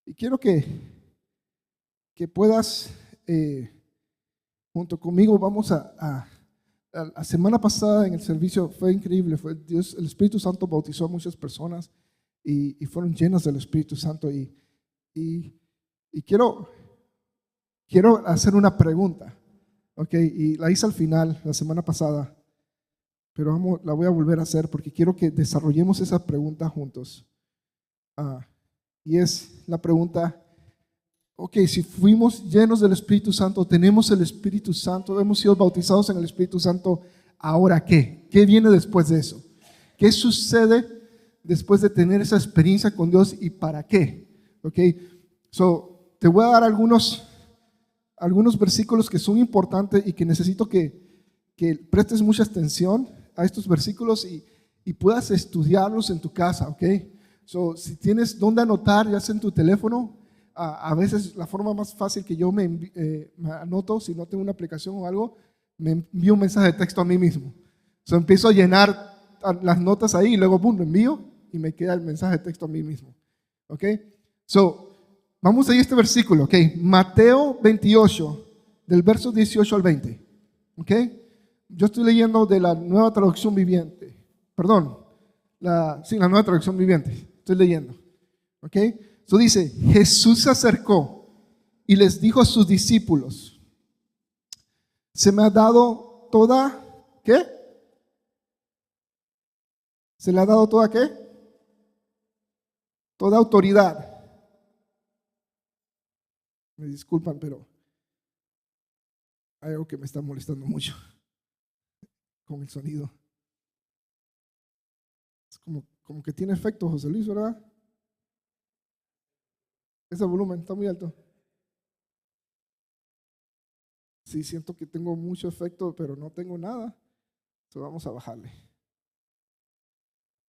Y quiero que puedas, junto conmigo, vamos a la semana pasada en el servicio fue increíble. Dios, el Espíritu Santo bautizó a muchas personas y fueron llenas del Espíritu Santo. Y quiero hacer una pregunta, ¿ok? Y la hice al final, la semana pasada, pero la voy a volver a hacer porque quiero que desarrollemos esa pregunta juntos. Y es la pregunta, ok, si fuimos llenos del Espíritu Santo, tenemos el Espíritu Santo, hemos sido bautizados en el Espíritu Santo, ¿ahora qué? ¿Qué viene después de eso? ¿Qué sucede después de tener esa experiencia con Dios y para qué? Ok, te voy a dar algunos versículos que son importantes y que necesito que prestes mucha atención a estos versículos y puedas estudiarlos en tu casa, ok. Si tienes dónde anotar, ya sea en tu teléfono, a veces la forma más fácil que yo me anoto, si no tengo una aplicación o algo, me envío un mensaje de texto a mí mismo. Empiezo a llenar las notas ahí y luego boom, lo envío y me queda el mensaje de texto a mí mismo. ¿Ok? Vamos a ir a este versículo, ¿ok? Mateo 28, del verso 18 al 20. ¿Ok? Yo estoy leyendo de la Nueva Traducción Viviente. Perdón, la Nueva Traducción Viviente. Estoy leyendo. ¿Ok? Dice, Jesús se acercó y les dijo a sus discípulos, se me ha dado toda, ¿qué? ¿Se le ha dado toda qué? Toda autoridad. Me disculpan, pero hay algo que me está molestando mucho con el sonido. Es como que tiene efecto, José Luis, ¿verdad? Ese volumen está muy alto. Sí, siento que tengo mucho efecto, pero no tengo nada. Vamos a bajarle.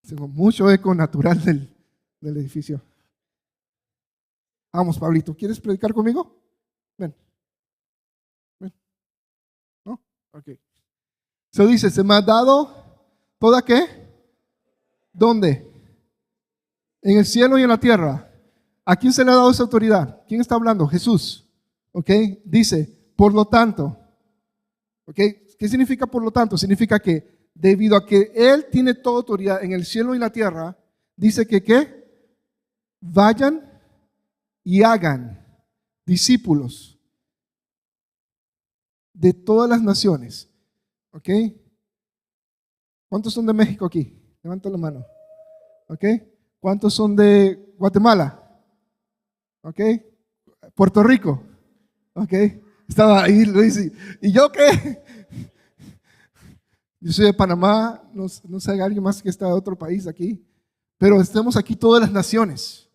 Tengo mucho eco natural del edificio. Vamos, Pablito, ¿quieres predicar conmigo? Ven. ¿No? Ok. Dice, se me ha dado ¿toda qué? ¿Dónde? En el cielo y en la tierra. ¿A quién se le ha dado esa autoridad? ¿Quién está hablando? Jesús. ¿Ok? Dice, por lo tanto. ¿Ok? ¿Qué significa por lo tanto? Significa que debido a que Él tiene toda autoridad en el cielo y en la tierra, dice que ¿qué? Vayan y hagan discípulos de todas las naciones. ¿Ok? ¿Cuántos son de México aquí? Levanta la mano. ¿Ok? ¿Cuántos son de Guatemala? ¿Ok? Puerto Rico. ¿Ok? Estaba ahí Luis. ¿Y yo qué? Yo soy de Panamá. No sé, hay alguien más que está de otro país aquí. Pero estamos aquí todas las naciones.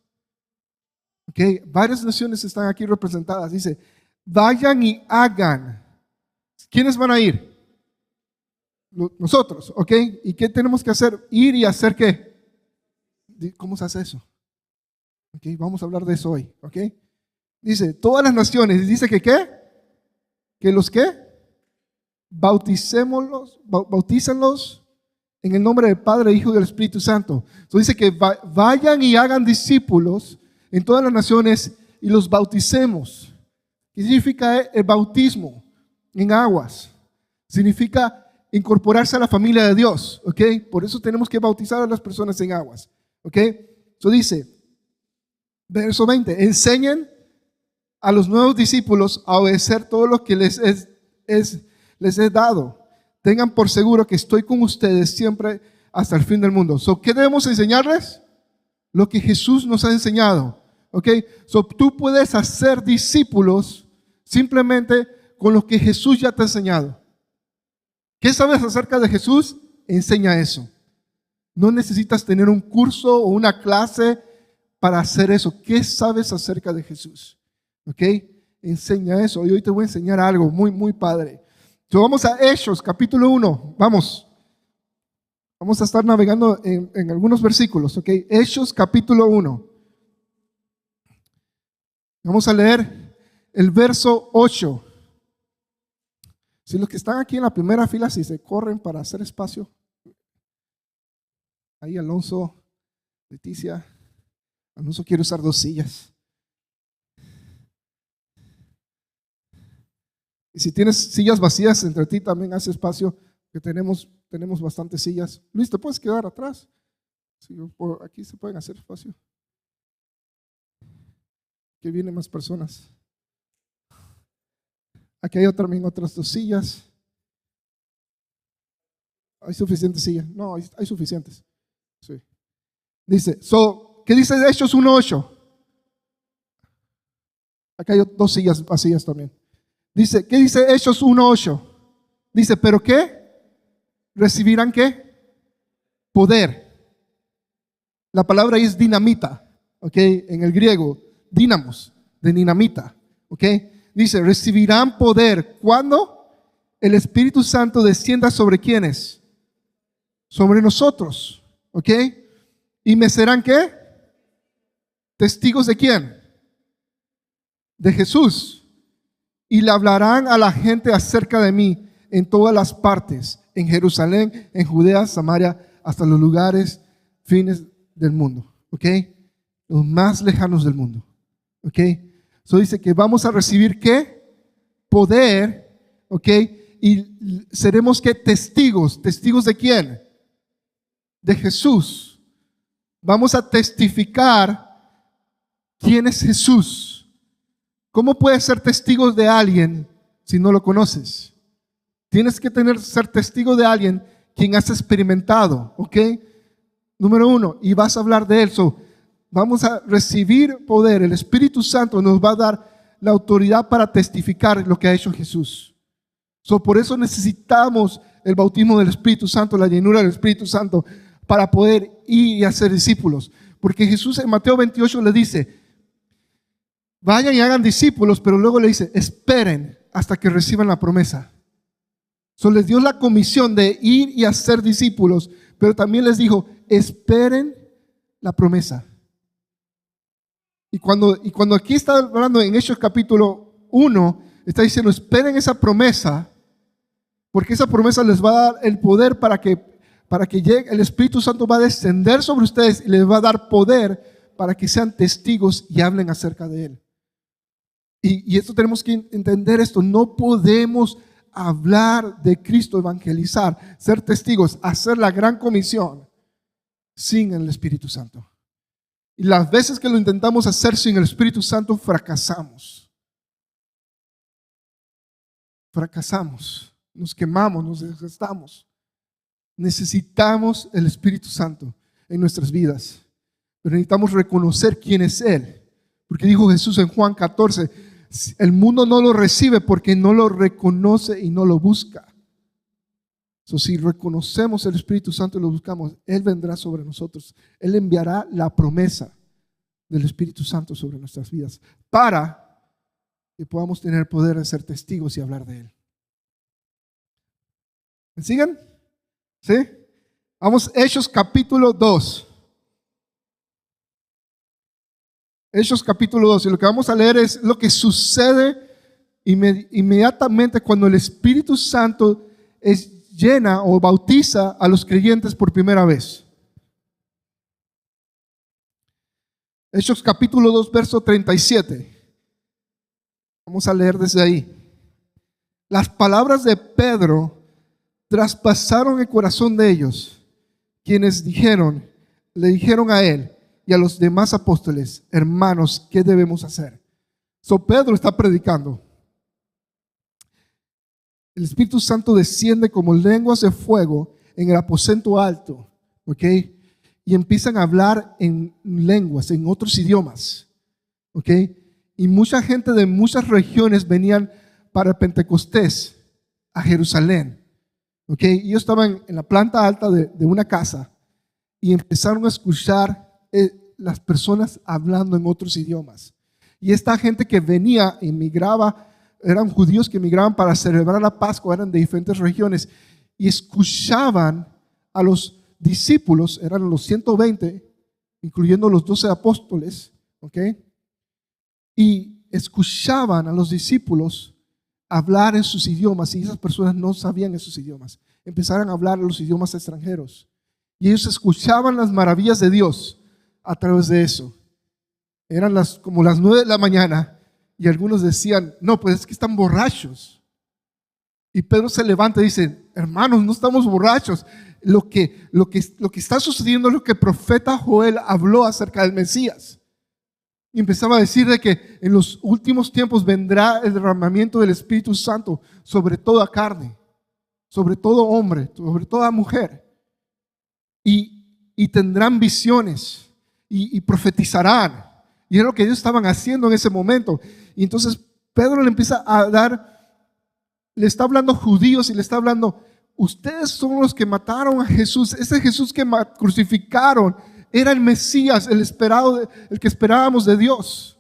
¿Ok? Varias naciones están aquí representadas. Dice, vayan y hagan. ¿Quiénes van a ir? Nosotros, ¿ok? ¿Y qué tenemos que hacer? Ir y hacer qué. ¿Cómo se hace eso? ¿Ok? Vamos a hablar de eso hoy, ¿ok? Dice, todas las naciones, dice que ¿qué? Que los ¿qué? Bautícenlos en el nombre del Padre, Hijo y del Espíritu Santo. Entonces dice que vayan y hagan discípulos en todas las naciones y los bauticemos. ¿Qué significa el bautismo? En aguas. Significa incorporarse a la familia de Dios, ¿ok? Por eso tenemos que bautizar a las personas en aguas, ¿ok? Eso dice, verso 20, enseñen a los nuevos discípulos a obedecer todo lo que les he dado. Tengan por seguro que estoy con ustedes siempre hasta el fin del mundo. ¿Qué debemos enseñarles? Lo que Jesús nos ha enseñado, ¿ok? Tú puedes hacer discípulos simplemente con lo que Jesús ya te ha enseñado. ¿Qué sabes acerca de Jesús? Enseña eso. No necesitas tener un curso o una clase para hacer eso. ¿Qué sabes acerca de Jesús? ¿Ok? Enseña eso. Y hoy te voy a enseñar algo muy, muy padre. Entonces vamos a Hechos, capítulo 1. Vamos a estar navegando en algunos versículos. ¿Ok? Hechos, capítulo 1. Vamos a leer el verso 8. Si los que están aquí en la primera fila, si se corren para hacer espacio. Ahí Alonso, Leticia. Alonso quiere usar 2 sillas. Y si tienes sillas vacías entre ti, también hace espacio, que tenemos bastantes sillas. Luis, ¿te puedes quedar atrás? Sí, por aquí se pueden hacer espacio. Que vienen más personas. Aquí hay también otras 2 sillas. ¿Hay suficientes sillas? No, hay suficientes. Sí. Dice, ¿qué dice de Hechos 1:8? Acá hay 2 sillas vacías también. Dice, ¿qué dice Hechos 1:8? Dice, ¿pero qué? ¿Recibirán qué? Poder. La palabra ahí es dinamita, ¿ok? En el griego, dínamos, de dinamita, ¿ok? Dice, recibirán poder. ¿Cuándo? El Espíritu Santo descienda sobre ¿quiénes? Sobre nosotros, ¿ok? ¿Y me serán qué? ¿Testigos de quién? De Jesús. Y le hablarán a la gente acerca de mí en todas las partes, en Jerusalén, en Judea, Samaria, hasta los lugares fines del mundo, ¿ok? Los más lejanos del mundo, ¿ok? Eso dice que vamos a recibir ¿qué? Poder, ¿ok? Y seremos ¿qué? Testigos. ¿Testigos de quién? De Jesús. Vamos a testificar quién es Jesús. ¿Cómo puedes ser testigos de alguien si no lo conoces? Tienes que ser testigo de alguien quien has experimentado, ¿ok? Número 1, y vas a hablar de él. Vamos a recibir poder. El Espíritu Santo nos va a dar la autoridad para testificar lo que ha hecho Jesús. Por eso necesitamos el bautismo del Espíritu Santo, la llenura del Espíritu Santo, para poder ir y hacer discípulos. Porque Jesús en Mateo 28 le dice, vayan y hagan discípulos, pero luego le dice, esperen hasta que reciban la promesa. Les dio la comisión de ir y hacer discípulos, pero también les dijo, esperen la promesa. Y cuando aquí está hablando en Hechos capítulo 1, está diciendo, esperen esa promesa, porque esa promesa les va a dar el poder para que llegue, el Espíritu Santo va a descender sobre ustedes y les va a dar poder para que sean testigos y hablen acerca de Él. Y esto tenemos que entender esto, no podemos hablar de Cristo, evangelizar, ser testigos, hacer la gran comisión sin el Espíritu Santo. Y las veces que lo intentamos hacer sin el Espíritu Santo, fracasamos. Fracasamos, nos quemamos, nos desgastamos. Necesitamos el Espíritu Santo en nuestras vidas, pero necesitamos reconocer quién es Él, porque dijo Jesús en Juan 14, el mundo no lo recibe porque no lo reconoce y no lo busca. Si reconocemos el Espíritu Santo y lo buscamos, Él vendrá sobre nosotros. Él enviará la promesa del Espíritu Santo sobre nuestras vidas para que podamos tener poder de ser testigos y hablar de Él. ¿Me siguen? ¿Sí? Vamos, Hechos capítulo 2. Hechos capítulo 2, y lo que vamos a leer es lo que sucede inmediatamente cuando el Espíritu Santo llena o bautiza a los creyentes por primera vez. Hechos capítulo 2, verso 37. Vamos a leer desde ahí. Las palabras de Pedro traspasaron el corazón de ellos, quienes le dijeron a él y a los demás apóstoles, hermanos, ¿qué debemos hacer? Pedro está predicando. El Espíritu Santo desciende como lenguas de fuego en el aposento alto, ¿ok? Y empiezan a hablar en lenguas, en otros idiomas, ¿ok? Y mucha gente de muchas regiones venían para Pentecostés a Jerusalén, ¿ok? Y ellos estaban en la planta alta de una casa y empezaron a escuchar las personas hablando en otros idiomas. Y esta gente que venía, emigraba, eran judíos que emigraban para celebrar la Pascua, eran de diferentes regiones y escuchaban a los discípulos, eran los 120, incluyendo los 12 apóstoles, ¿ok? Y escuchaban a los discípulos hablar en sus idiomas y esas personas no sabían esos idiomas. Empezaron a hablar los idiomas extranjeros y ellos escuchaban las maravillas de Dios a través de eso. Eran como las 9 de la mañana y algunos decían, no, pues es que están borrachos. Y Pedro se levanta y dice, hermanos, no estamos borrachos. Lo que está sucediendo es lo que el profeta Joel habló acerca del Mesías. Y empezaba a decir de que en los últimos tiempos vendrá el derramamiento del Espíritu Santo sobre toda carne, sobre todo hombre, sobre toda mujer. Y tendrán visiones y profetizarán. Y es lo que ellos estaban haciendo en ese momento. Y entonces Pedro le empieza a le está hablando a judíos y le está hablando, ustedes son los que mataron a Jesús. Ese Jesús que crucificaron era el Mesías, el que esperábamos de Dios.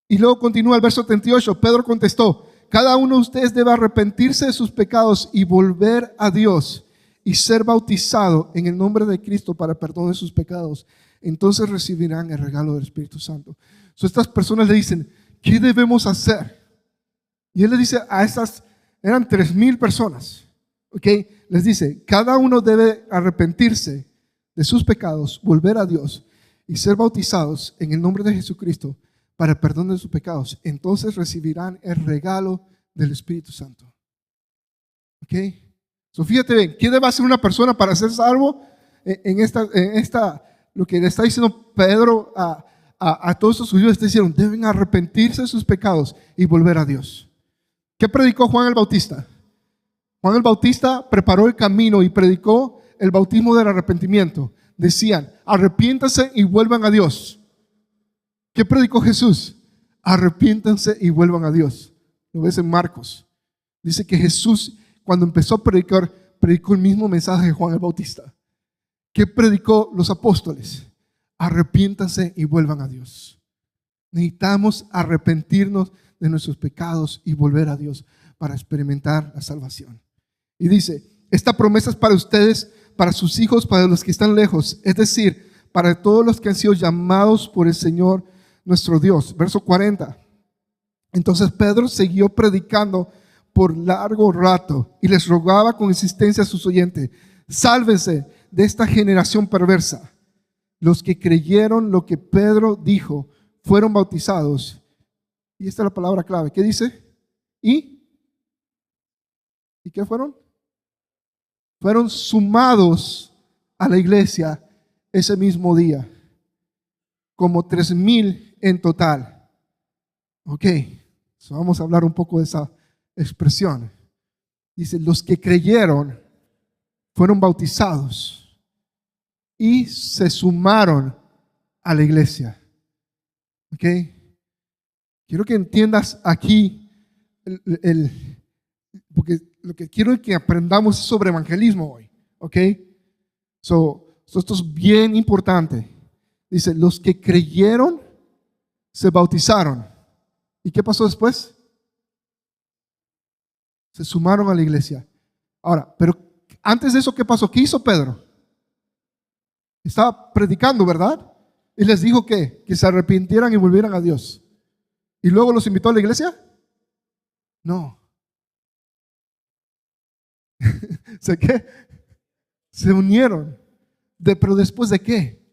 Y luego continúa el verso 38. Pedro contestó, cada uno de ustedes debe arrepentirse de sus pecados y volver a Dios y ser bautizado en el nombre de Cristo para perdón de sus pecados. Entonces recibirán el regalo del Espíritu Santo. Estas personas le dicen, ¿qué debemos hacer? Y él le dice a estas, eran 3,000 personas, ¿ok? Les dice, cada uno debe arrepentirse de sus pecados, volver a Dios y ser bautizados en el nombre de Jesucristo para el perdón de sus pecados. Entonces recibirán el regalo del Espíritu Santo. ¿Ok? Fíjate bien, ¿qué debe hacer una persona para ser salvo? Lo que le está diciendo Pedro a todos estos judíos, hicieron, deben arrepentirse de sus pecados y volver a Dios. ¿Qué predicó Juan el Bautista? Juan el Bautista preparó el camino y predicó el bautismo del arrepentimiento. Decían, arrepiéntanse y vuelvan a Dios. ¿Qué predicó Jesús? Arrepiéntanse y vuelvan a Dios. Lo ves en Marcos. Dice que Jesús, cuando empezó a predicar, predicó el mismo mensaje de Juan el Bautista. ¿Qué predicó los apóstoles? Arrepiéntanse y vuelvan a Dios. Necesitamos arrepentirnos de nuestros pecados y volver a Dios para experimentar la salvación. Y dice, esta promesa es para ustedes, para sus hijos, para los que están lejos, es decir, para todos los que han sido llamados por el Señor nuestro Dios. Verso 40. Entonces Pedro siguió predicando por largo rato y les rogaba con insistencia a sus oyentes, sálvense de esta generación perversa. Los que creyeron lo que Pedro dijo fueron bautizados. Y esta es la palabra clave. ¿Qué dice? ¿Y qué fueron? Fueron sumados a la iglesia ese mismo día, como 3,000 en total. Ok, vamos a hablar un poco de esa expresión. Dice, los que creyeron fueron bautizados y se sumaron a la iglesia. Ok, quiero que entiendas aquí porque lo que quiero es que aprendamos sobre evangelismo hoy. Ok, esto es bien importante. Dice, los que creyeron se bautizaron. ¿Y qué pasó después? Se sumaron a la iglesia. Ahora, pero antes de eso, ¿qué pasó? ¿Qué hizo Pedro? Estaba predicando, ¿verdad? Y les dijo que se arrepintieran y volvieran a Dios. ¿Y luego los invitó a la iglesia? No. ¿Se qué? Se unieron. ¿Pero después de qué?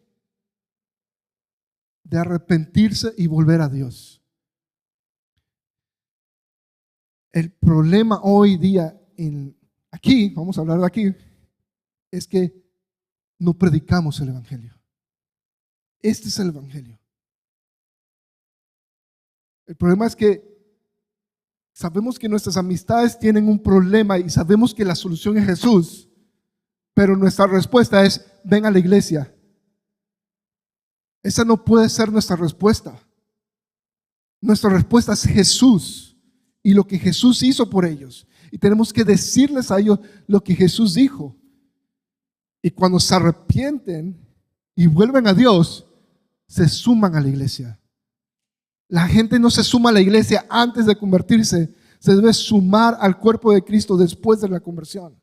De arrepentirse y volver a Dios. El problema hoy día aquí, vamos a hablar de aquí, es que no predicamos el evangelio. Este es el evangelio. El problema es que sabemos que nuestras amistades tienen un problema y sabemos que la solución es Jesús, pero nuestra respuesta es, ven a la iglesia. Esa no puede ser nuestra respuesta. Nuestra respuesta es Jesús y lo que Jesús hizo por ellos. Y tenemos que decirles a ellos lo que Jesús dijo. Y cuando se arrepienten y vuelven a Dios, se suman a la iglesia. La gente no se suma a la iglesia antes de convertirse, se debe sumar al cuerpo de Cristo después de la conversión.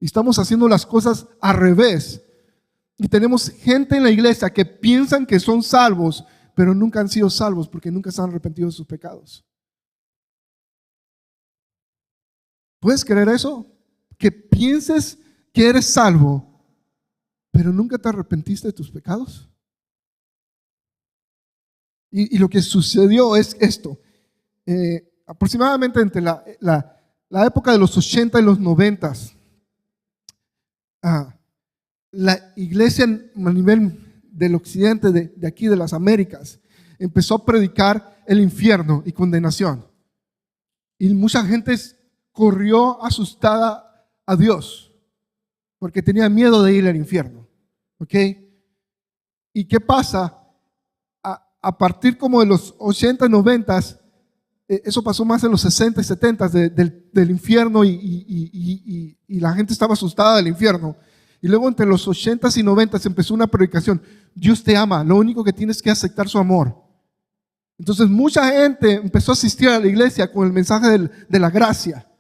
Y estamos haciendo las cosas al revés. Y tenemos gente en la iglesia que piensan que son salvos, pero nunca han sido salvos porque nunca se han arrepentido de sus pecados. ¿Puedes creer eso? Que pienses que eres salvo, pero nunca te arrepentiste de tus pecados. Y lo que sucedió es esto. aproximadamente entre la época de los 80 y los 90, la iglesia a nivel del occidente, de aquí de las Américas, empezó a predicar el infierno y condenación. Y mucha gente corrió asustada a Dios porque tenía miedo de ir al infierno. ¿Ok? ¿Y qué pasa? A partir como de los 80 y 90, eso pasó más en los 60 y 70 del infierno y la gente estaba asustada del infierno. Y luego entre los 80 y 90 empezó una predicación. Dios te ama, lo único que tienes que aceptar su amor. Entonces mucha gente empezó a asistir a la iglesia con el mensaje de la gracia,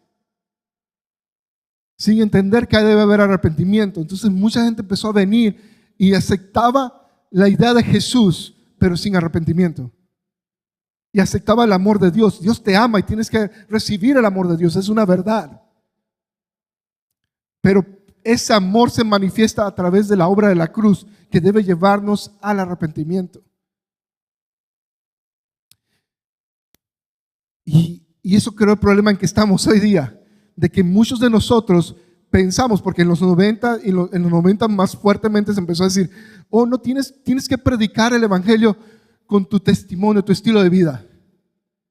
sin entender que debe haber arrepentimiento. Entonces mucha gente empezó a venir y aceptaba la idea de Jesús, pero sin arrepentimiento. Y aceptaba el amor de Dios. Dios te ama y tienes que recibir el amor de Dios, es una verdad. Pero ese amor se manifiesta a través de la obra de la cruz, que debe llevarnos al arrepentimiento. Y eso creo el problema en que estamos hoy día, de que muchos de nosotros pensamos, porque en los 90 en los 90 más fuertemente se empezó a decir, no tienes que predicar el evangelio con tu testimonio, tu estilo de vida.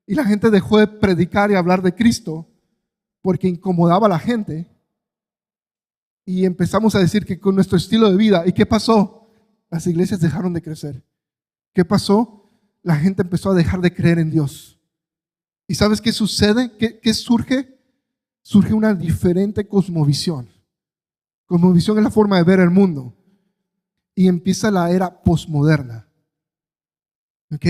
Y la gente dejó de predicar y hablar de Cristo porque incomodaba a la gente. Y empezamos a decir que con nuestro estilo de vida. ¿Y qué pasó? Las iglesias dejaron de crecer. ¿Qué pasó? La gente empezó a dejar de creer en Dios. ¿Y sabes qué sucede? ¿Qué surge? Surge una diferente cosmovisión. Cosmovisión es la forma de ver el mundo. Y empieza la era posmoderna. ¿Ok?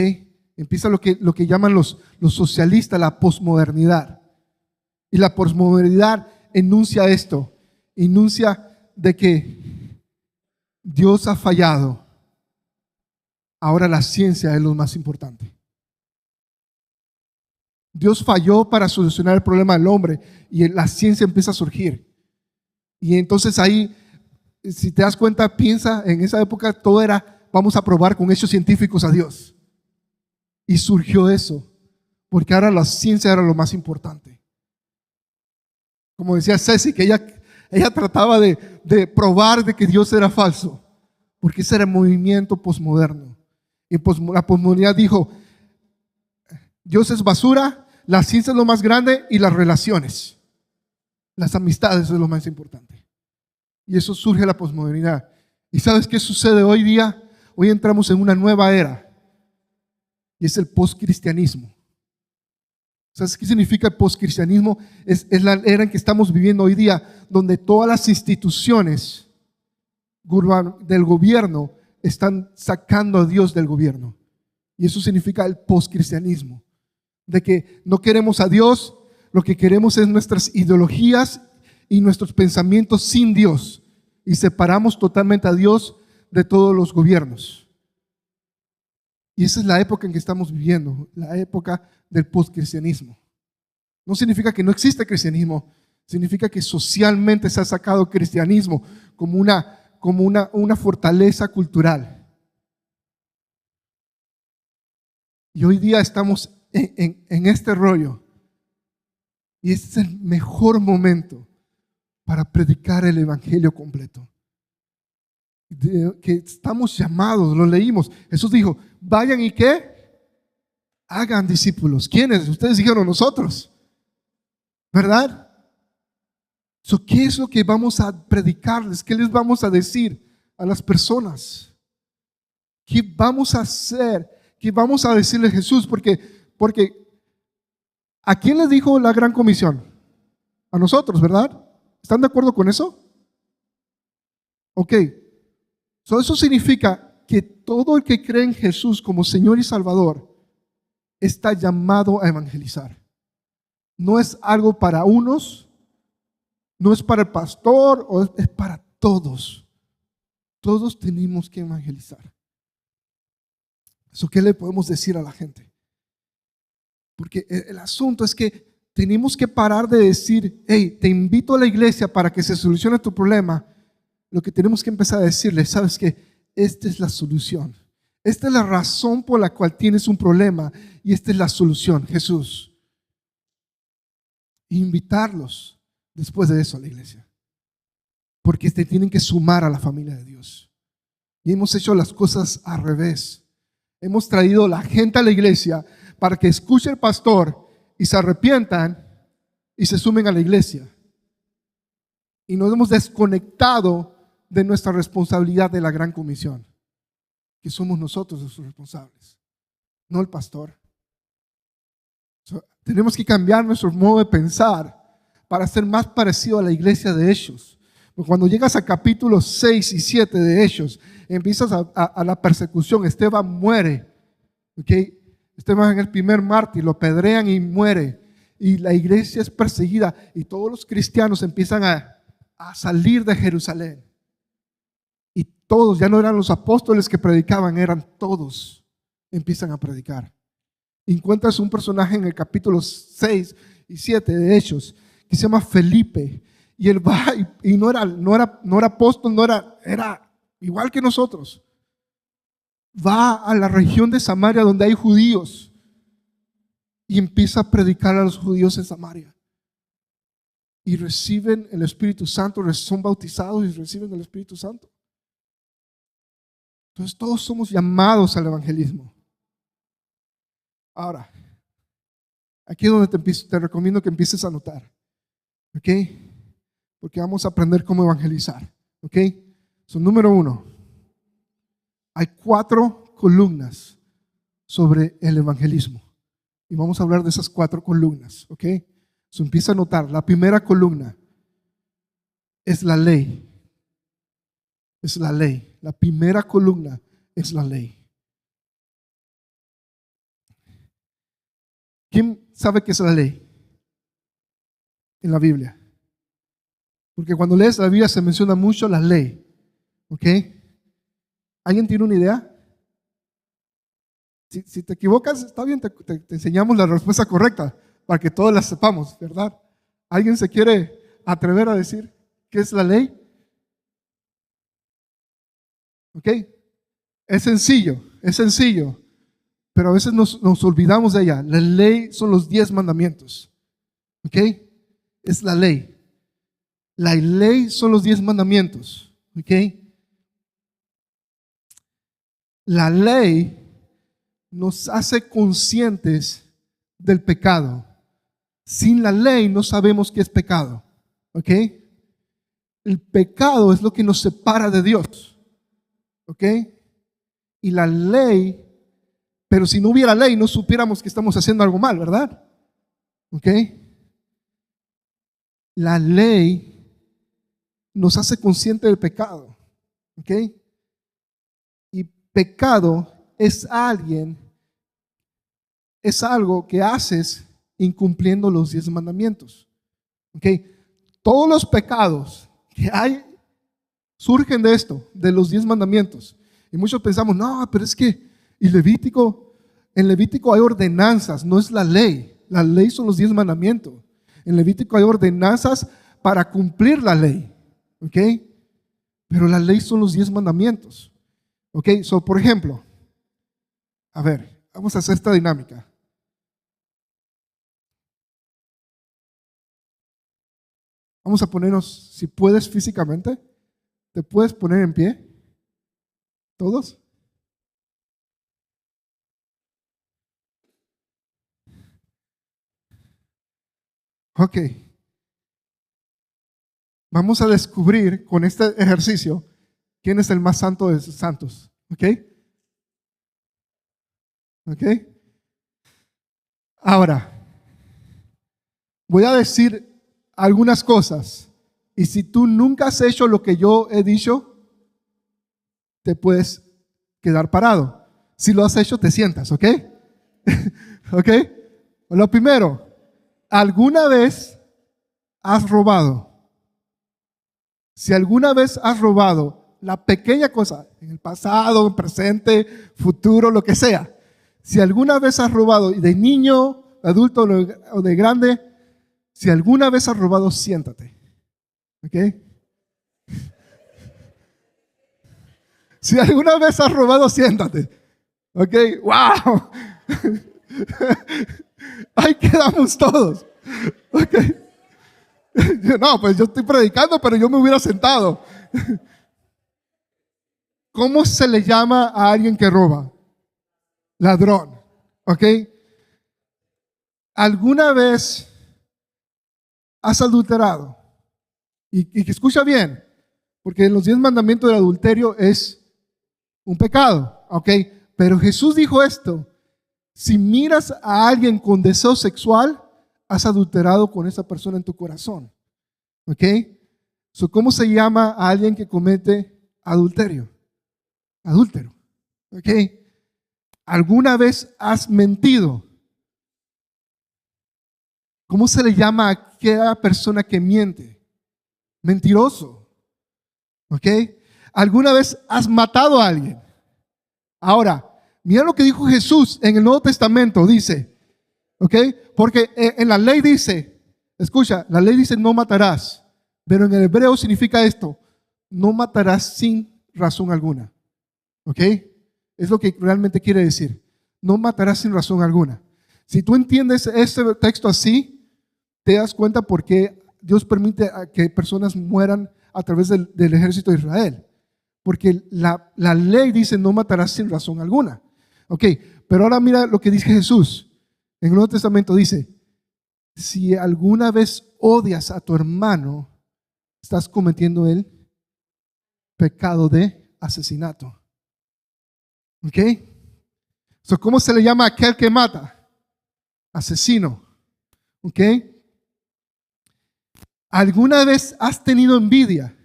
Empieza lo que llaman los socialistas, la posmodernidad. Y la posmodernidad enuncia esto. Enuncia de que Dios ha fallado. Ahora la ciencia es lo más importante. Dios falló para solucionar el problema del hombre y la ciencia empieza a surgir. Y entonces ahí, si te das cuenta, piensa, en esa época todo era, vamos a probar con hechos científicos a Dios. Y surgió eso, porque ahora la ciencia era lo más importante. Como decía Ceci, que ella trataba de probar de que Dios era falso, porque ese era el movimiento posmoderno. Y la posmodernidad dijo, Dios es basura, la ciencia es lo más grande y las relaciones, las amistades es lo más importante. Y eso surge la posmodernidad. ¿Y sabes qué sucede hoy día? Hoy entramos en una nueva era y es el postcristianismo. ¿Sabes qué significa el postcristianismo? Es la era en que estamos viviendo hoy día, donde todas las instituciones del gobierno están sacando a Dios del gobierno. Y eso significa el postcristianismo. De que no queremos a Dios, lo que queremos es nuestras ideologías y nuestros pensamientos sin Dios. Y separamos totalmente a Dios de todos los gobiernos. Y esa es la época en que estamos viviendo, la época del postcristianismo. No significa que no existe cristianismo, significa que socialmente se ha sacado cristianismo como una fortaleza cultural. Y hoy día estamos en este rollo. Y este es el mejor momento para predicar el evangelio completo. Que estamos llamados, lo leímos. Jesús dijo, vayan y ¿qué? Hagan discípulos. ¿Quiénes? Ustedes dijeron nosotros. ¿Verdad? ¿Qué es lo que vamos a predicarles? ¿Qué les vamos a decir a las personas? ¿Qué vamos a hacer? ¿Qué vamos a decirle a Jesús? Porque ¿a quién les dijo la gran comisión? A nosotros, ¿verdad? ¿Están de acuerdo con eso? Ok. Eso significa que todo el que cree en Jesús como Señor y Salvador está llamado a evangelizar. No es algo para unos, no es para el pastor, es para todos. Todos tenemos que evangelizar. ¿Qué le podemos decir a la gente? Porque el asunto es que tenemos que parar de decir, hey, te invito a la iglesia para que se solucione tu problema. Lo que tenemos que empezar a decirle, sabes que esta es la solución. Esta es la razón por la cual tienes un problema y esta es la solución, Jesús. e invitarlos después de eso a la iglesia, porque te tienen que sumar a la familia de Dios. Y hemos hecho las cosas al revés. Hemos traído a la gente a la iglesia para que escuche el pastor y se arrepientan y se sumen a la iglesia. Y nos hemos desconectado de nuestra responsabilidad de la gran comisión, que somos nosotros los responsables, no el pastor. Tenemos que cambiar nuestro modo de pensar para ser más parecido a la iglesia de Hechos. Cuando llegas a capítulos 6 y 7 de Hechos, empiezas a la persecución. Esteban muere. ¿Okay? Esteban es el primer mártir, lo apedrean y muere. Y la iglesia es perseguida y todos los cristianos empiezan a salir de Jerusalén. Y todos, ya no eran los apóstoles que predicaban, eran todos, empiezan a predicar. Encuentras un personaje en el capítulo 6 y 7 de Hechos que se llama Felipe. Y él va y no era apóstol, era igual que nosotros. Va a la región de Samaria donde hay judíos y empieza a predicar a los judíos en Samaria. Y reciben el Espíritu Santo, son bautizados y reciben el Espíritu Santo. Entonces todos somos llamados al evangelismo. Ahora, aquí es donde te recomiendo que empieces a anotar. ¿Ok? Porque vamos a aprender cómo evangelizar. ¿Ok? Número 1. Hay 4 columnas sobre el evangelismo. Y vamos a hablar de esas 4 columnas. ¿Ok? Empieza a anotar. La primera columna es la ley. Es la ley. La primera columna es la ley. ¿Quién sabe qué es la ley en la Biblia? Porque cuando lees la Biblia se menciona mucho la ley. ¿Ok? ¿Alguien tiene una idea? Si te equivocas, está bien, te enseñamos la respuesta correcta para que todos la sepamos, ¿verdad? ¿Alguien se quiere atrever a decir qué es la ley? ¿Ok? Es sencillo, pero a veces nos olvidamos de ella. La ley son los 10 mandamientos. ¿Ok? Es la ley. La ley son los 10 mandamientos. ¿Ok? La ley nos hace conscientes del pecado. Sin la ley no sabemos qué es pecado. ¿Ok? El pecado es lo que nos separa de Dios. ¿Ok? Y la ley, pero si no hubiera ley no supiéramos que estamos haciendo algo mal, ¿verdad? ¿Ok? La ley nos hace conscientes del pecado. ¿Ok? Y pecado es algo que haces incumpliendo los 10 mandamientos. ¿Ok? Todos los pecados que hay surgen de esto, de los 10 mandamientos. Y muchos pensamos, no, pero es que en Levítico hay ordenanzas, no es la ley. La ley son los 10 mandamientos. En Levítico hay ordenanzas para cumplir la ley. ¿Ok? Pero la ley son los 10 mandamientos. ¿Ok? Por ejemplo, a ver, vamos a hacer esta dinámica. Vamos a ponernos, si puedes físicamente, ¿te puedes poner en pie? ¿Todos? Ok. Vamos a descubrir con este ejercicio quién es el más santo de esos santos. ¿Ok? ¿Ok? Ahora, voy a decir algunas cosas. Y si tú nunca has hecho lo que yo he dicho, te puedes quedar parado. Si lo has hecho, te sientas, ¿ok? ¿Ok? Lo primero, ¿alguna vez has robado? Si alguna vez has robado, la pequeña cosa, en el pasado, en presente, futuro, lo que sea. Si alguna vez has robado, de niño, de adulto o de grande, si alguna vez has robado, siéntate. ¿Ok? Si alguna vez has robado, siéntate. ¿Ok? ¡Wow! Ahí quedamos todos. Okay. No, pues yo estoy predicando, pero yo me hubiera sentado. ¿Cómo se le llama a alguien que roba? Ladrón. ¿Ok? ¿Alguna vez has adulterado? Y que escucha bien, porque en los 10 mandamientos del adulterio es un pecado. ¿Ok? Pero Jesús dijo esto: si miras a alguien con deseo sexual, has adulterado con esa persona en tu corazón. ¿Ok? So, ¿cómo se llama a alguien que comete adulterio? Adúltero. ¿Ok? ¿Alguna vez has mentido? ¿Cómo se le llama a aquella persona que miente? Mentiroso. ¿Ok? ¿Alguna vez has matado a alguien? Ahora, mira lo que dijo Jesús en el Nuevo Testamento. Dice, ¿ok? Porque en la ley dice, escucha, la ley dice no matarás. Pero en el hebreo significa esto: no matarás sin razón alguna. ¿Ok? Es lo que realmente quiere decir. No matarás sin razón alguna. Si tú entiendes este texto así, te das cuenta por qué Dios permite que personas mueran a través del ejército de Israel. Porque la ley dice no matarás sin razón alguna. Ok, pero ahora mira lo que dice Jesús. En el Nuevo Testamento dice, si alguna vez odias a tu hermano, estás cometiendo el pecado de asesinato. ¿Ok? So, ¿cómo se le llama a aquel que mata? Asesino. ¿Ok? ¿Alguna vez has tenido envidia?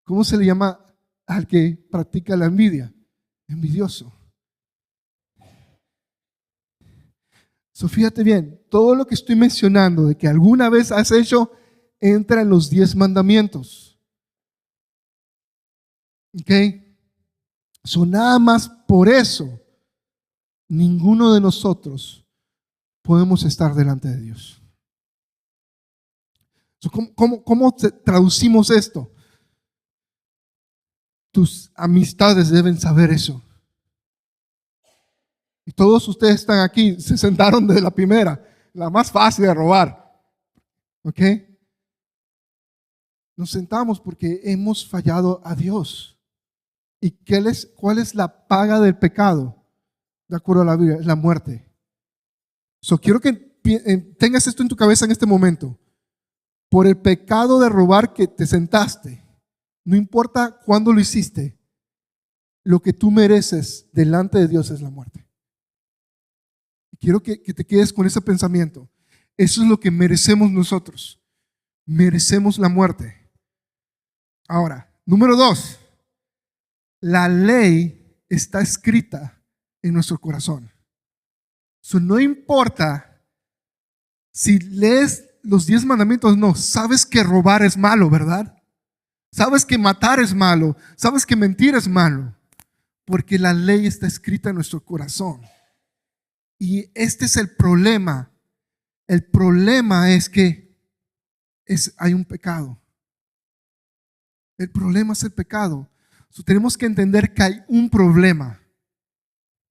¿Cómo se le llama al que practica la envidia? Envidioso. So, fíjate bien, todo lo que estoy mencionando de que alguna vez has hecho entra en los 10 mandamientos. ¿Ok? So, nada más por eso, ninguno de nosotros podemos estar delante de Dios. So, ¿cómo traducimos esto? Tus amistades deben saber eso. Y todos ustedes están aquí, se sentaron de la primera, la más fácil de robar. ¿Ok? Nos sentamos porque hemos fallado a Dios. ¿Y cuál es la paga del pecado? De acuerdo a la Biblia, es la muerte. So, quiero que tengas esto en tu cabeza en este momento. Por el pecado de robar que te sentaste, no importa cuándo lo hiciste, lo que tú mereces delante de Dios es la muerte. Quiero que te quedes con ese pensamiento. Eso es lo que merecemos nosotros. Merecemos la muerte. Ahora, número 2. La ley está escrita en nuestro corazón. So, no importa si lees los 10 mandamientos, no. Sabes que robar es malo, ¿verdad? Sabes que matar es malo. Sabes que mentir es malo. Porque la ley está escrita en nuestro corazón. Y este es el problema. El problema es que hay un pecado. El problema es el pecado. So, tenemos que entender que hay un problema.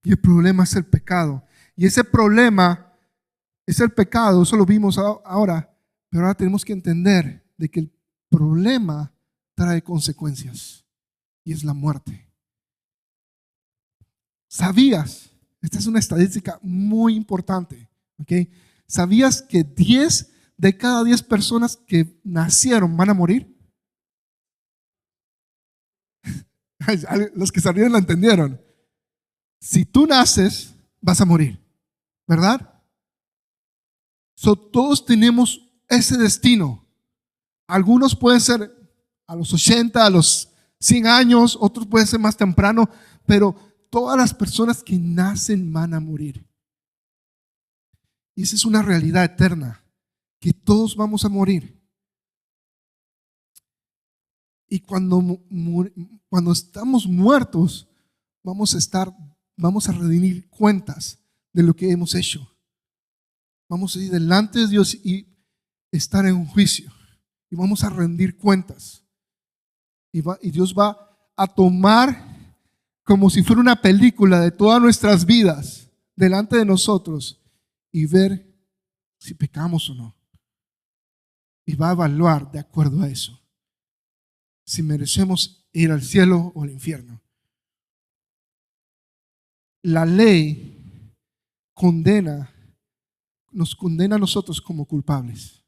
Y el problema es el pecado. Y ese problema es el pecado. Eso lo vimos ahora. Pero ahora tenemos que entender de que el problema trae consecuencias. Y es la muerte. ¿Sabías? Esta es una estadística muy importante. ¿Okay? ¿Sabías que 10 de cada 10 personas que nacieron van a morir? Los que salieron la entendieron. Si tú naces, vas a morir, ¿verdad? So, todos tenemos ese destino. Algunos pueden ser a los 80, a los 100 años, otros pueden ser más temprano, pero todas las personas que nacen van a morir. Y esa es una realidad eterna, que todos vamos a morir. Y cuando estamos muertos, vamos a rendir cuentas de lo que hemos hecho. Vamos a ir delante de Dios y estar en un juicio. Y vamos a rendir cuentas. Y Dios va a tomar como si fuera una película de todas nuestras vidas delante de nosotros y ver si pecamos o no. Y va a evaluar de acuerdo a eso si merecemos ir al cielo o al infierno. La ley nos condena a nosotros como culpables.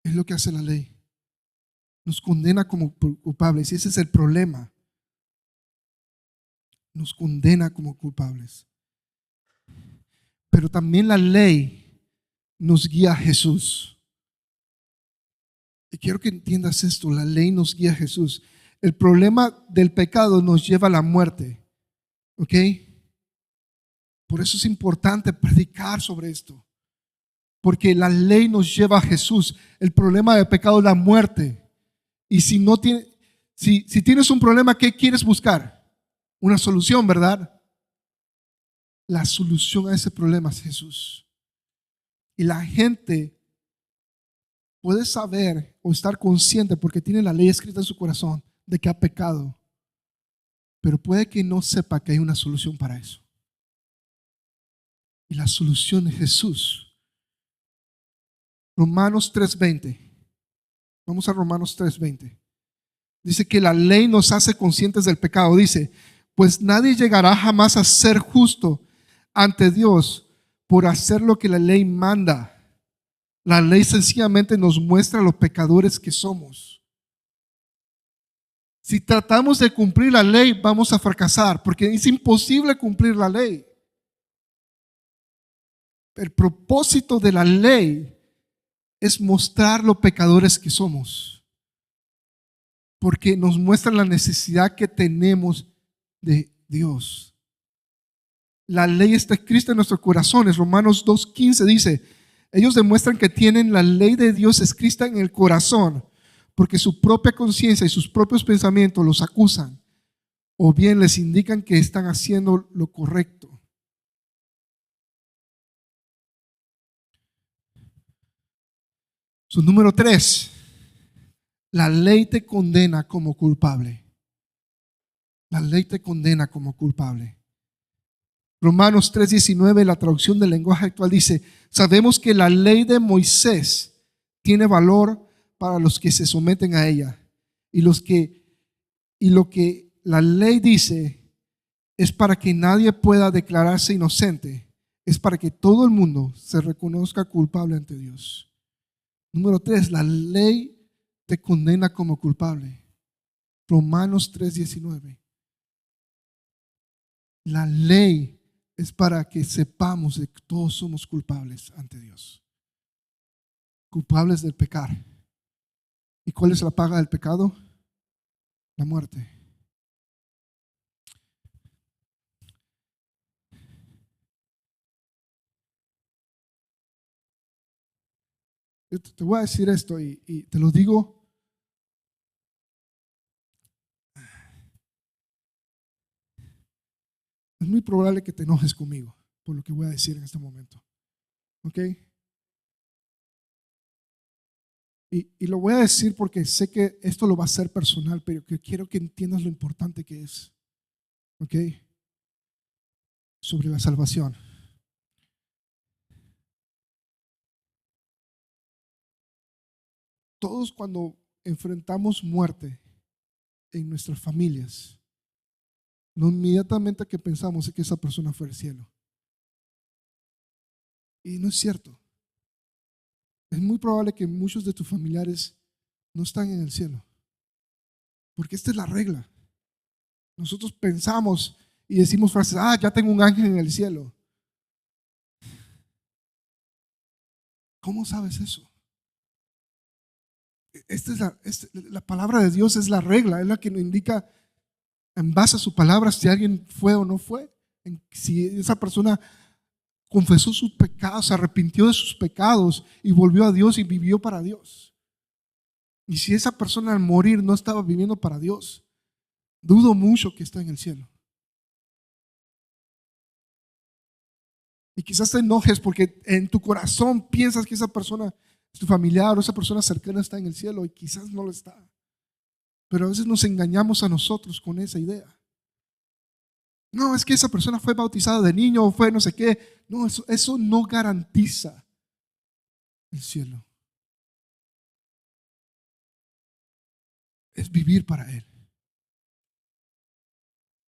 Es lo que hace la ley. Nos condena como culpables y ese es el problema. Nos condena como culpables. Pero también la ley nos guía a Jesús. Y quiero que entiendas esto, la ley nos guía a Jesús. El problema del pecado nos lleva a la muerte. ¿Ok? Por eso es importante predicar sobre esto. Porque la ley nos lleva a Jesús. El problema del pecado es la muerte. Y si tienes un problema, ¿qué quieres buscar? Una solución, ¿verdad? La solución a ese problema es Jesús. Y la gente puede saber o estar consciente porque tiene la ley escrita en su corazón de que ha pecado. Pero puede que no sepa que hay una solución para eso. Y la solución es Jesús. Romanos 3:20. Vamos a Romanos 3:20. Dice que la ley nos hace conscientes del pecado. Dice, pues nadie llegará jamás a ser justo ante Dios por hacer lo que la ley manda. La ley sencillamente nos muestra los pecadores que somos. Si tratamos de cumplir la ley, vamos a fracasar, porque es imposible cumplir la ley. El propósito de la ley es mostrar los pecadores que somos, porque nos muestra la necesidad que tenemos de Dios. La ley está escrita en nuestros corazones. Romanos 2:15 dice, ellos demuestran que tienen la ley de Dios escrita en el corazón, porque su propia conciencia y sus propios pensamientos los acusan, o bien les indican que están haciendo lo correcto. Número 3, la ley te condena como culpable. La ley te condena como culpable. Romanos 3:19, la traducción del lenguaje actual dice, sabemos que la ley de Moisés tiene valor para los que se someten a ella. Y lo que la ley dice es para que nadie pueda declararse inocente. Es para que todo el mundo se reconozca culpable ante Dios. Número 3, la ley te condena como culpable. Romanos 3:19. La ley es para que sepamos de que todos somos culpables ante Dios. Culpables del pecar. ¿Y cuál es la paga del pecado? La muerte. Yo te voy a decir esto y te lo digo. Es muy probable que te enojes conmigo por lo que voy a decir en este momento. ¿Ok? Y lo voy a decir porque sé que esto lo va a hacer personal, pero que quiero que entiendas lo importante que es. ¿Ok? Sobre la salvación. Todos cuando enfrentamos muerte en nuestras familias, lo inmediatamente que pensamos es que esa persona fue al cielo. Y no es cierto. Es muy probable que muchos de tus familiares no están en el cielo. Porque esta es la regla. Nosotros pensamos y decimos frases, ya tengo un ángel en el cielo. ¿Cómo sabes eso? La palabra de Dios es la regla, es la que nos indica en base a su palabra si alguien fue o no fue. Si esa persona confesó sus pecados, se arrepintió de sus pecados y volvió a Dios y vivió para Dios. Y si esa persona al morir no estaba viviendo para Dios, dudo mucho que está en el cielo. Y quizás te enojes porque en tu corazón piensas que esa persona, tu familiar o esa persona cercana está en el cielo y quizás no lo está. Pero a veces nos engañamos a nosotros con esa idea. No, es que esa persona fue bautizada de niño o fue no sé qué. No, eso no garantiza el cielo. Es vivir para Él.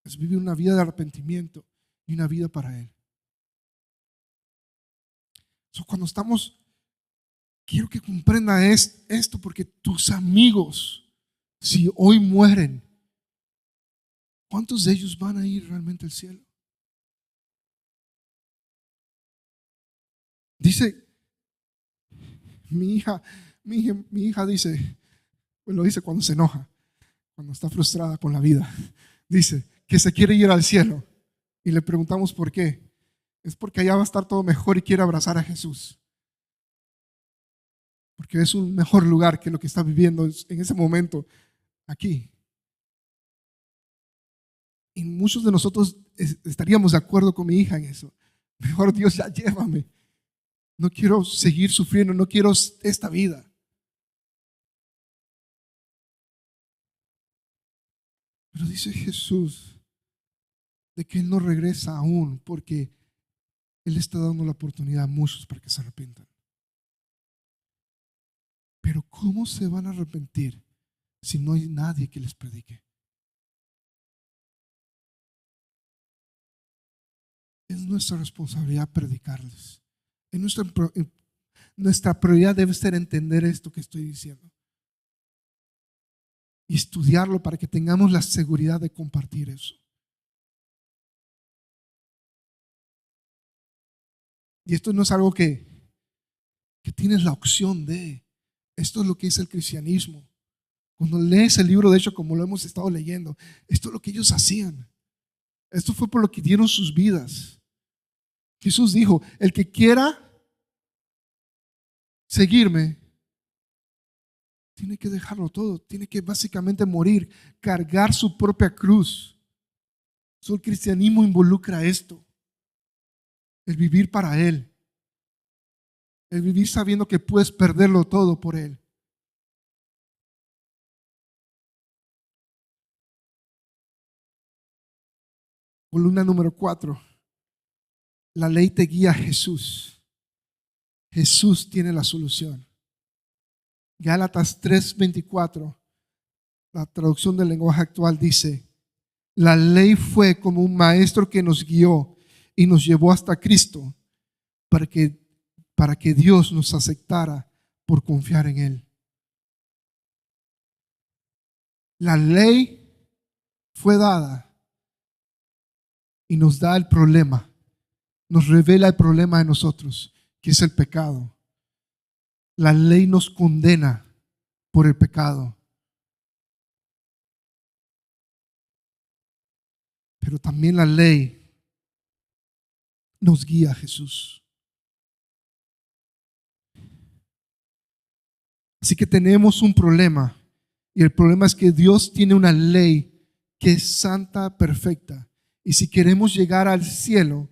Es vivir una vida de arrepentimiento y una vida para Él. Cuando estamos, quiero que comprenda esto, porque tus amigos, si hoy mueren, ¿cuántos de ellos van a ir realmente al cielo? Dice, mi hija dice, pues lo dice cuando se enoja, cuando está frustrada con la vida, dice que se quiere ir al cielo. Y le preguntamos por qué. Es porque allá va a estar todo mejor y quiere abrazar a Jesús. Porque es un mejor lugar que lo que está viviendo en ese momento aquí. Y muchos de nosotros estaríamos de acuerdo con mi hija en eso. Mejor Dios, ya llévame. No quiero seguir sufriendo, no quiero esta vida. Pero dice Jesús de que Él no regresa aún porque Él está dando la oportunidad a muchos para que se arrepientan. Pero ¿cómo se van a arrepentir si no hay nadie que les predique? Es nuestra responsabilidad predicarles. Es nuestra prioridad debe ser entender esto que estoy diciendo y estudiarlo para que tengamos la seguridad de compartir eso. Y esto no es algo que tienes la opción de. Esto es lo que es el cristianismo. Cuando lees el libro, de hecho, como lo hemos estado leyendo, esto es lo que ellos hacían. Esto fue por lo que dieron sus vidas. Jesús dijo, el que quiera seguirme, tiene que dejarlo todo, tiene que básicamente morir, cargar su propia cruz. El cristianismo involucra esto, el vivir para Él, el vivir sabiendo que puedes perderlo todo por Él. Columna número 4. La ley te guía a Jesús. Jesús tiene la solución. Gálatas 3:24, la traducción del lenguaje actual dice: la ley fue como un maestro que nos guió y nos llevó hasta Cristo para que Dios nos aceptara por confiar en Él. La ley fue dada y nos da el problema, nos revela el problema de nosotros, que es el pecado. La ley nos condena por el pecado. Pero también la ley nos guía a Jesús. Así que tenemos un problema. Y el problema es que Dios tiene una ley que es santa, perfecta. Y si queremos llegar al cielo,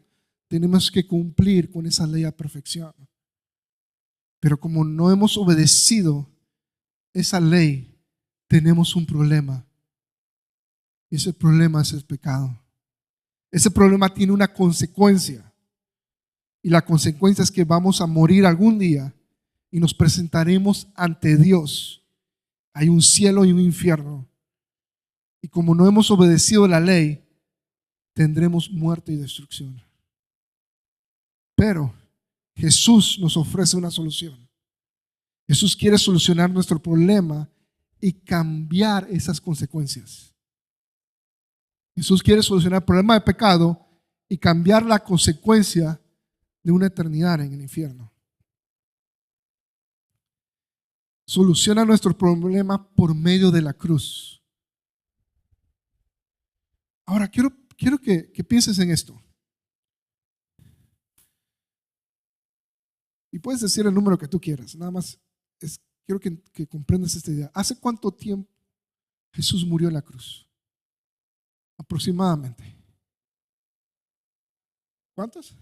tenemos que cumplir con esa ley a perfección. Pero como no hemos obedecido esa ley, tenemos un problema. Y ese problema es el pecado. Ese problema tiene una consecuencia. Y la consecuencia es que vamos a morir algún día y nos presentaremos ante Dios. Hay un cielo y un infierno. Y como no hemos obedecido la ley, tendremos muerte y destrucción. Pero Jesús nos ofrece una solución. Jesús quiere solucionar nuestro problema y cambiar esas consecuencias. Jesús quiere solucionar el problema de pecado y cambiar la consecuencia de una eternidad en el infierno. Soluciona nuestro problema por medio de la cruz. Ahora quiero que pienses en esto. Y puedes decir el número que tú quieras. Nada más quiero que comprendas esta idea. ¿Hace cuánto tiempo Jesús murió en la cruz? Aproximadamente. ¿Cuántos?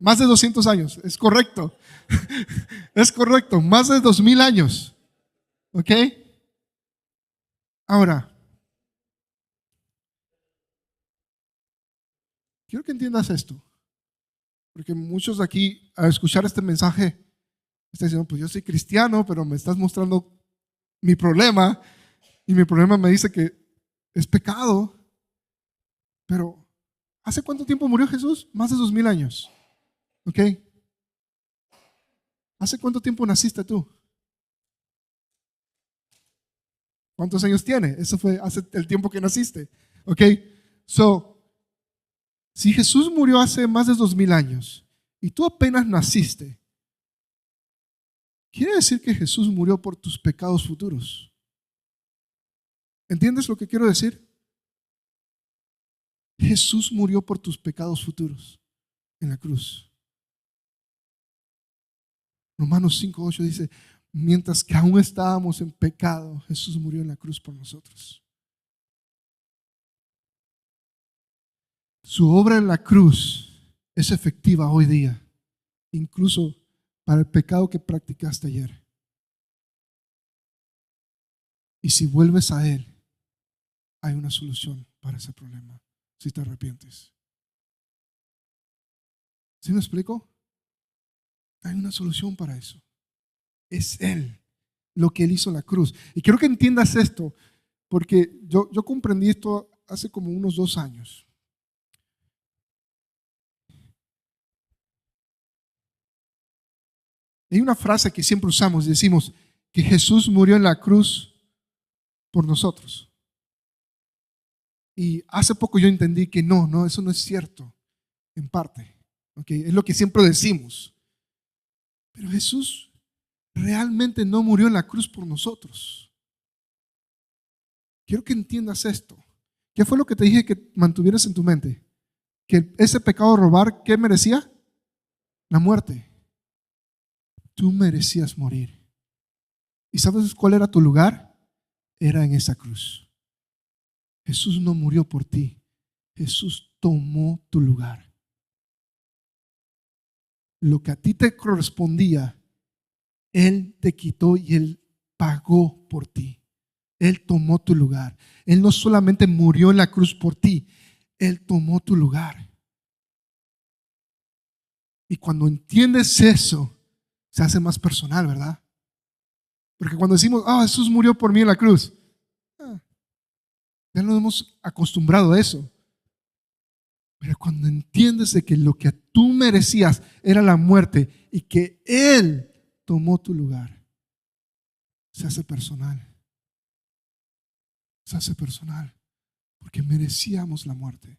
Más de 200 años. Es correcto. Es correcto. Más de 2000 años. ¿Ok? Ahora, quiero que entiendas esto. Porque muchos de aquí, al escuchar este mensaje, Está diciendo, pues yo soy cristiano, pero me estás mostrando mi problema y mi problema me dice que es pecado. Pero, ¿hace cuánto tiempo murió Jesús? Más de 2000 años. ¿Ok? ¿Hace cuánto tiempo naciste tú? ¿Cuántos años tiene? Eso fue hace el tiempo que naciste. ¿Ok? So, si Jesús murió hace más de 2000 años y tú apenas naciste, quiere decir que Jesús murió por tus pecados futuros. ¿Entiendes lo que quiero decir? Jesús murió por tus pecados futuros en la cruz. Romanos 5:8 dice, mientras que aún estábamos en pecado, Jesús murió en la cruz por nosotros. Su obra en la cruz es efectiva hoy día, incluso para el pecado que practicaste ayer. Y si vuelves a Él, hay una solución para ese problema, si te arrepientes. ¿Sí me explico? Hay una solución para eso. Es Él, lo que Él hizo en la cruz. Y quiero que entiendas esto, porque yo comprendí esto hace como unos 2 años. Hay una frase que siempre usamos, decimos que Jesús murió en la cruz por nosotros. Y hace poco yo entendí que no, eso no es cierto, en parte. ¿Okay? Es lo que siempre decimos. Pero Jesús realmente no murió en la cruz por nosotros. Quiero que entiendas esto. ¿Qué fue lo que te dije que mantuvieras en tu mente? Que ese pecado de robar, ¿qué merecía? La muerte. Tú merecías morir. ¿Y sabes cuál era tu lugar? Era en esa cruz. Jesús no murió por ti. Jesús tomó tu lugar. Lo que a ti te correspondía, Él te quitó y Él pagó por ti. Él tomó tu lugar. Él no solamente murió en la cruz por ti, Él tomó tu lugar. Y cuando entiendes eso, se hace más personal, ¿verdad? Porque cuando decimos, Jesús murió por mí en la cruz, ya nos hemos acostumbrado a eso. Pero cuando entiendes de que lo que tú merecías era la muerte y que Él tomó tu lugar, se hace personal. Se hace personal. Porque merecíamos la muerte.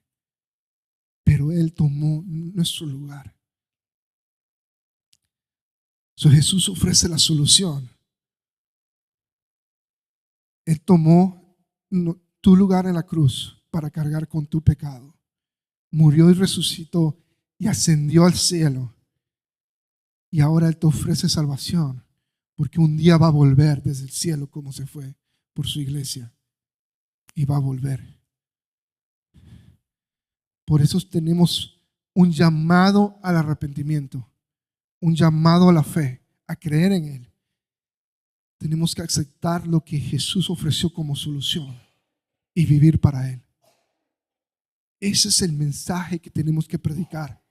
Pero Él tomó nuestro lugar. So, Jesús ofrece la solución. Él tomó tu lugar en la cruz para cargar con tu pecado. Murió y resucitó y ascendió al cielo. Y ahora Él te ofrece salvación, porque un día va a volver desde el cielo como se fue por su iglesia. Y va a volver. Por eso tenemos un llamado al arrepentimiento, un llamado a la fe, a creer en Él. Tenemos que aceptar lo que Jesús ofreció como solución y vivir para Él. Ese es el mensaje que tenemos que predicar.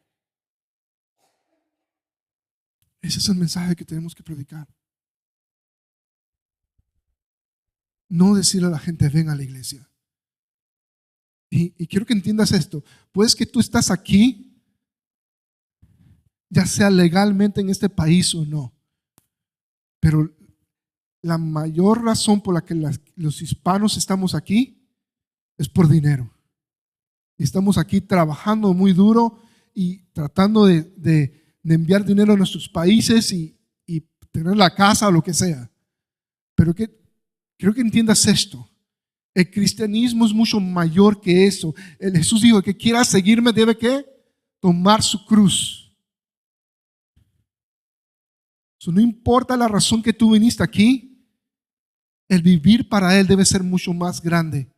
Ese es el mensaje que tenemos que predicar. No decirle a la gente, ven a la iglesia. Y quiero que entiendas esto. Pues que tú estás aquí, ya sea legalmente en este país o no. Pero la mayor razón por la que los hispanos estamos aquí es por dinero. Y estamos aquí trabajando muy duro y tratando de enviar dinero a nuestros países y tener la casa o lo que sea. Pero quiero que entiendas esto. El cristianismo es mucho mayor que eso. Jesús dijo que quiera seguirme debe ¿qué? Tomar su cruz. No importa la razón que tú viniste aquí, el vivir para Él debe ser mucho más grande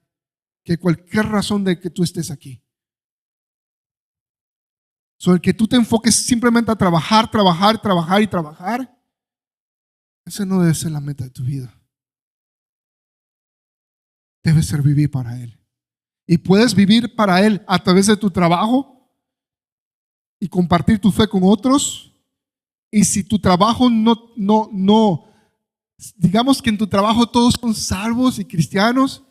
que cualquier razón de que tú estés aquí. El que tú te enfoques simplemente a trabajar, esa no debe ser la meta de tu vida. Debe ser vivir para Él. Y puedes vivir para Él a través de tu trabajo y compartir tu fe con otros Y si tu trabajo digamos que en tu trabajo todos son salvos y cristianos,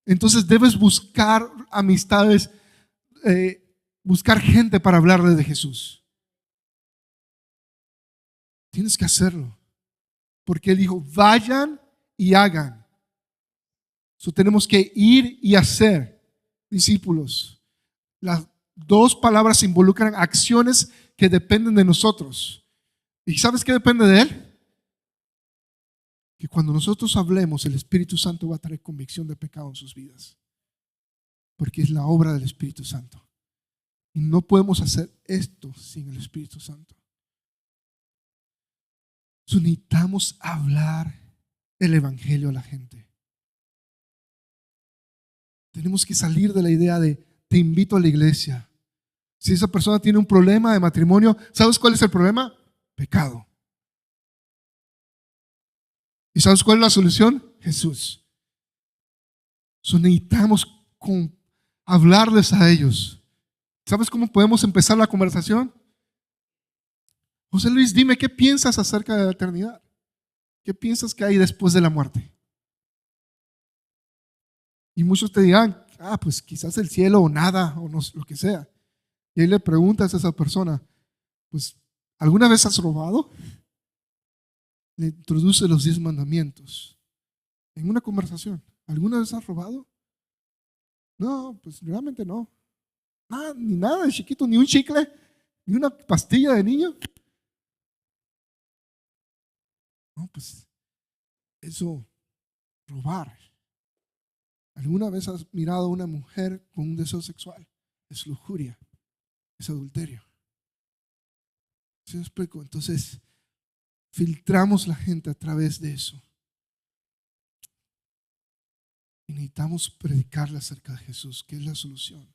entonces debes buscar amistades, buscar gente para hablarle de Jesús. Tienes que hacerlo. Porque Él dijo, vayan y hagan. Tenemos que ir y hacer discípulos. Las dos palabras involucran acciones que dependen de nosotros. ¿Y sabes qué depende de Él? Que cuando nosotros hablemos, el Espíritu Santo va a traer convicción de pecado en sus vidas. Porque es la obra del Espíritu Santo. Y no podemos hacer esto sin el Espíritu Santo. Necesitamos hablar el Evangelio a la gente. Tenemos que salir de la idea de te invito a la iglesia. Si esa persona tiene un problema de matrimonio, ¿sabes cuál es el problema? Pecado. ¿Y sabes cuál es la solución? Jesús. Necesitamos hablarles a ellos. ¿Sabes cómo podemos empezar la conversación? José Luis, dime, ¿qué piensas acerca de la eternidad? ¿Qué piensas que hay después de la muerte? Y muchos te dirán, pues quizás el cielo o nada, o no, lo que sea. Y ahí le preguntas a esa persona, pues, ¿alguna vez has robado? Le introduce los 10 mandamientos en una conversación. ¿Alguna vez has robado? No, pues realmente no. Ni nada de chiquito, ni un chicle, ni una pastilla de niño. No, pues eso, robar. ¿Alguna vez has mirado a una mujer con un deseo sexual? Es lujuria, es adulterio. ¿Sí me explico? Entonces, filtramos la gente a través de eso. Y necesitamos predicarle acerca de Jesús, que es la solución.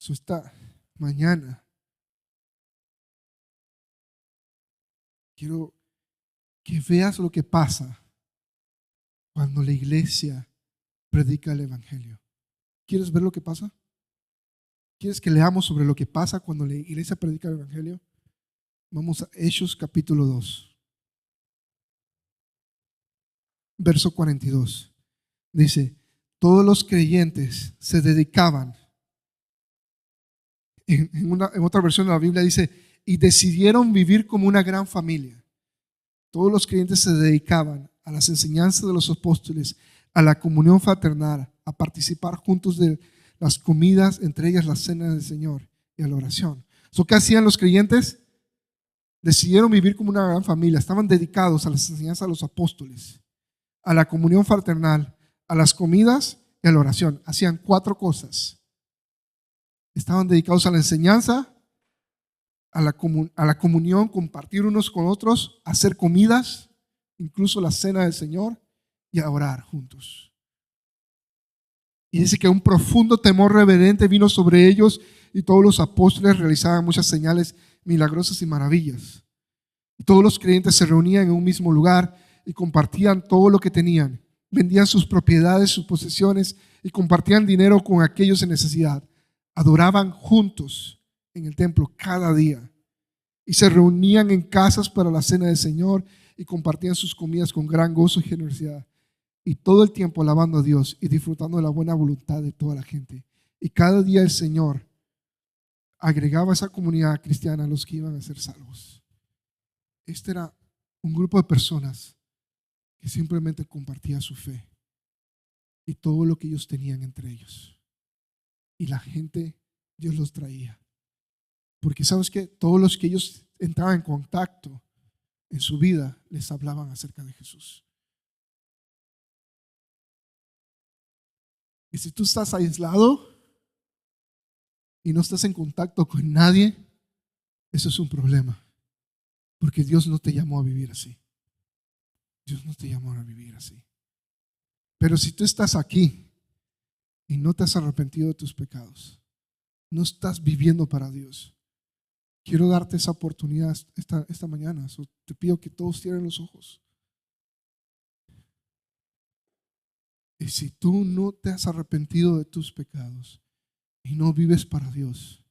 Esta mañana quiero que veas lo que pasa cuando la iglesia predica el Evangelio. ¿Quieres ver lo que pasa? ¿Quieres que leamos sobre lo que pasa cuando la iglesia predica el Evangelio? Vamos a Hechos capítulo 2, verso 42. Dice, todos los creyentes se dedicaban, en otra versión de la Biblia dice, y decidieron vivir como una gran familia. Todos los creyentes se dedicaban a las enseñanzas de los apóstoles, a la comunión fraternal, a participar juntos de las comidas, entre ellas la cena del Señor y a la oración. ¿Qué hacían los creyentes? Decidieron vivir como una gran familia. Estaban dedicados a las enseñanzas de los apóstoles, a la comunión fraternal, a las comidas y a la oración. Hacían 4 cosas. Estaban dedicados a la enseñanza, a la comunión, compartir unos con otros, a hacer comidas, incluso la cena del Señor, y a orar juntos. Y dice que un profundo temor reverente vino sobre ellos y todos los apóstoles realizaban muchas señales milagrosas y maravillas. Y todos los creyentes se reunían en un mismo lugar y compartían todo lo que tenían. Vendían sus propiedades, sus posesiones y compartían dinero con aquellos en necesidad. Adoraban juntos en el templo cada día y se reunían en casas para la cena del Señor y compartían sus comidas con gran gozo y generosidad. Y todo el tiempo alabando a Dios y disfrutando de la buena voluntad de toda la gente. Y cada día el Señor agregaba a esa comunidad cristiana a los que iban a ser salvos. Este era un grupo de personas que simplemente compartía su fe y todo lo que ellos tenían entre ellos. Y la gente, Dios los traía. Porque sabes que todos los que ellos entraban en contacto en su vida les hablaban acerca de Jesús. Y si tú estás aislado y no estás en contacto con nadie, eso es un problema. Porque Dios no te llamó a vivir así. Dios no te llamó a vivir así. Pero si tú estás aquí y no te has arrepentido de tus pecados, no estás viviendo para Dios, quiero darte esa oportunidad esta mañana. Te pido que todos cierren los ojos. Y si tú no te has arrepentido de tus pecados y no vives para Dios,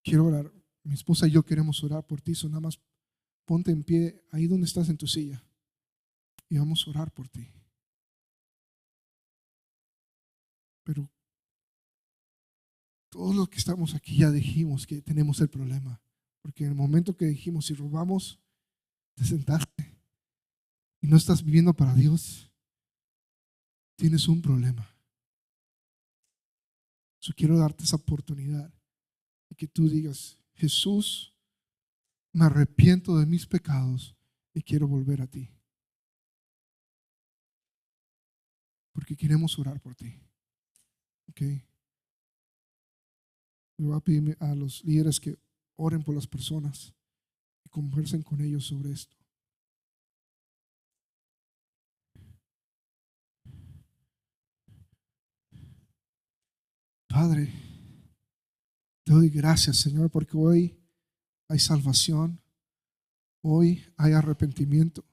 quiero orar. Mi esposa y yo queremos orar por ti, so nada más ponte en pie ahí donde estás en tu silla y vamos a orar por ti. Pero todos los que estamos aquí ya dijimos que tenemos el problema, porque en el momento que dijimos, si robamos, te sentaste y no estás viviendo para Dios, tienes un problema. Yo quiero darte esa oportunidad y que tú digas, Jesús, me arrepiento de mis pecados y quiero volver a ti, porque queremos orar por ti. ¿Ok? Le voy a pedir a los líderes que oren por las personas y conversen con ellos sobre esto. Padre, te doy gracias, Señor, porque hoy hay salvación, hoy hay arrepentimiento.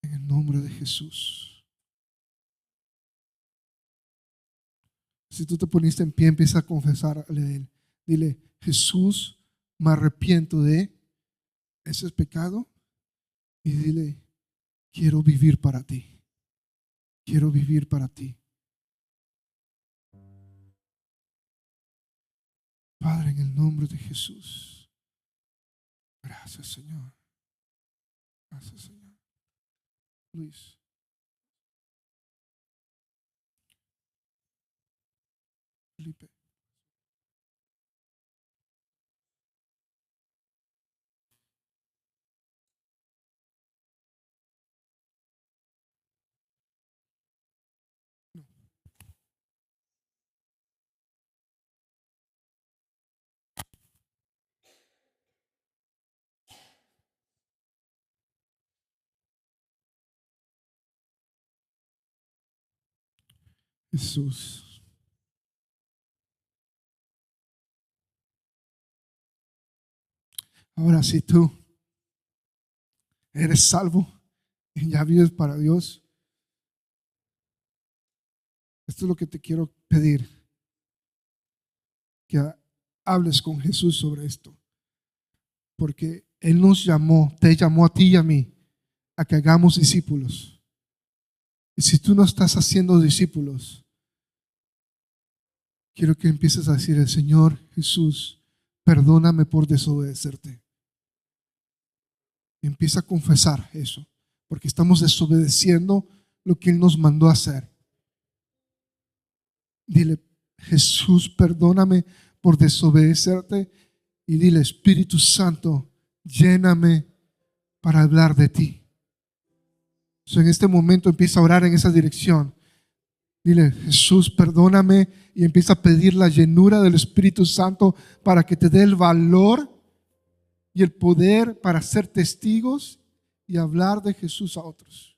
En el nombre de Jesús. Si tú te poniste en pie, empieza a confesarle a Él. Dile, Jesús, me arrepiento de ese pecado. Y dile, quiero vivir para ti. Quiero vivir para ti. Padre, en el nombre de Jesús. Gracias, Señor. Gracias, Señor. Luis. Felipe. No. Jesús. Ahora si tú eres salvo y ya vives para Dios, esto es lo que te quiero pedir, que hables con Jesús sobre esto, porque Él nos llamó, te llamó a ti y a mí a que hagamos discípulos. Y si tú no estás haciendo discípulos, quiero que empieces a decir, el Señor Jesús, perdóname por desobedecerte. Empieza a confesar eso, porque estamos desobedeciendo lo que Él nos mandó a hacer. Dile, Jesús, perdóname por desobedecerte, y dile, Espíritu Santo, lléname para hablar de ti. En este momento empieza a orar en esa dirección. Dile, Jesús, perdóname, y empieza a pedir la llenura del Espíritu Santo para que te dé el valor y el poder para ser testigos y hablar de Jesús a otros.